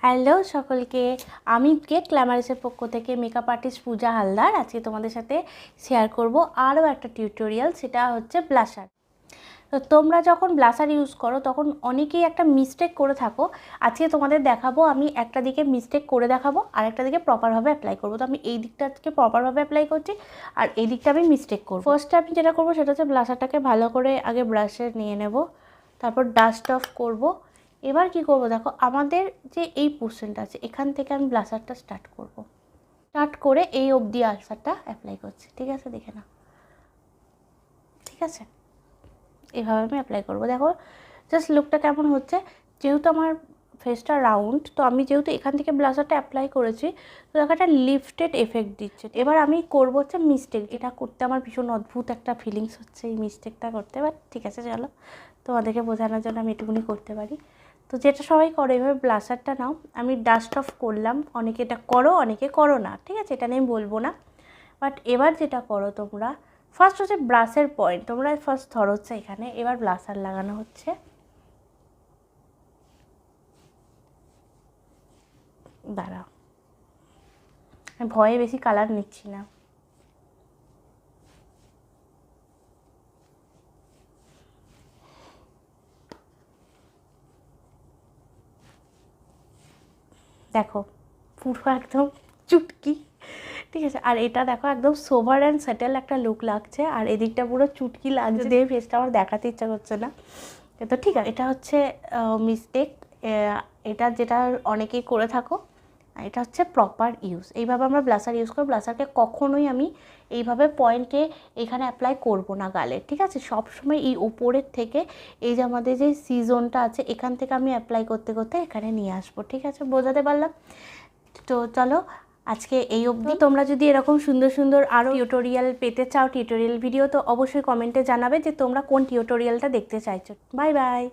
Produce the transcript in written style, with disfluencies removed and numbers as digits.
Hello সকলকে, আমি cake গ্ল্যামারসের পক্ষ থেকে মেকআপ আর্টিস্ট পূজা হালদার আজকে তোমাদের সাথে শেয়ার করব আরও একটা টিউটোরিয়াল, সেটা হচ্ছে ব্লাশার। তো তোমরা যখন ব্লাশার ইউজ করো তখন অনেকেই একটা মিস্টেক করে থাকো। আজকে তোমাদের দেখাবো, আমি একটা দিকে মিস্টেক করে দেখাবো আর একটা দিকে প্রপারভাবে অ্যাপ্লাই করবো। তো আমি এই দিকটা আজকে প্রপারভাবে অ্যাপ্লাই করছি আর এই দিকটা আমি মিস্টেক করবো। ফার্স্টে আমি যেটা করবো সেটা হচ্ছে ব্লাশারটাকে ভালো করে আগে ব্রাশে নিয়ে নেব, তারপর ডাস্ট অফ করব। এবার কি করব দেখো, আমাদের যে এই পোর্শনটা আছে এখান থেকে আমি ব্লাশারটা স্টার্ট করব। স্টার্ট করে এই অবধি আলসারটা অ্যাপ্লাই করছি, ঠিক আছে? দেখে নাও, ঠিক আছে? এভাবে আমি অ্যাপ্লাই করব। দেখো জাস্ট লুকটা কেমন হচ্ছে। যেহেতু আমার ফেসটা রাউন্ড, তো আমি যেহেতু এখান থেকে ব্লাশারটা অ্যাপ্লাই করেছি, তো দেখো একটা লিফটেড এফেক্ট দিচ্ছে। এবার আমি করব হচ্ছে মিস্টেক। এটা করতে আমার ভীষণ অদ্ভুত একটা ফিলিংস হচ্ছে এই মিস্টেকটা করতে, বাট ঠিক আছে চলো, তোমাদেরকে বোঝানোর জন্য আমি এটুকুনি করতে পারি। তো যেটা সবাই করো, এভাবে ব্লাশারটা নাও। আমি ডাস্ট অফ করলাম, অনেকে এটা করো অনেকে করো না, ঠিক আছে? এটা নিয়ে বলবো না। বাট এবার যেটা করো তোমরা, ফার্স্ট হচ্ছে ব্রাশের পয়েন্ট, তোমরা ফার্স্ট ধরো হচ্ছে এখানে, এবার ব্লাশার লাগানো হচ্ছে। দাঁড়াও, আমি ভয়ে বেশি কালার নিচ্ছি না। দেখো পুরো একদম চুটকি, ঠিক আছে? আর এটা দেখো একদম সোভার অ্যান্ড সেটেল একটা লুক লাগছে, আর এদিকটা পুরো চুটকি লাগছে, দিয়ে ফেসটা আমার দেখাতে ইচ্ছা করছে না। তো ঠিক আছে, এটা হচ্ছে মিস্টেক। এটা যেটা অনেকেই করে থাকো, এটা হচ্ছে প্রপার ইউজ। এইভাবে আমরা ব্লাশার ইউজ করব। ব্লাশারকে কখনোই আমি এইভাবে পয়েন্টে এখানে অ্যাপ্লাই করব না গালে, ঠিক আছে? সবসময় এই উপরের থেকে, এই যে আমাদের যে সিজনটা আছে এখান থেকে আমি অ্যাপ্লাই করতে করতে এখানে নিয়ে আসবো, ঠিক আছে? বোঝাতে পারলাম? তো চলো আজকে এই অবধি। তোমরা যদি এরকম সুন্দর সুন্দর আরও টিউটোরিয়াল পেতে চাও, টিউটোরিয়াল ভিডিও, তো অবশ্যই কমেন্টে জানাবে যে তোমরা কোন টিউটোরিয়ালটা দেখতে চাইছো। Bye bye.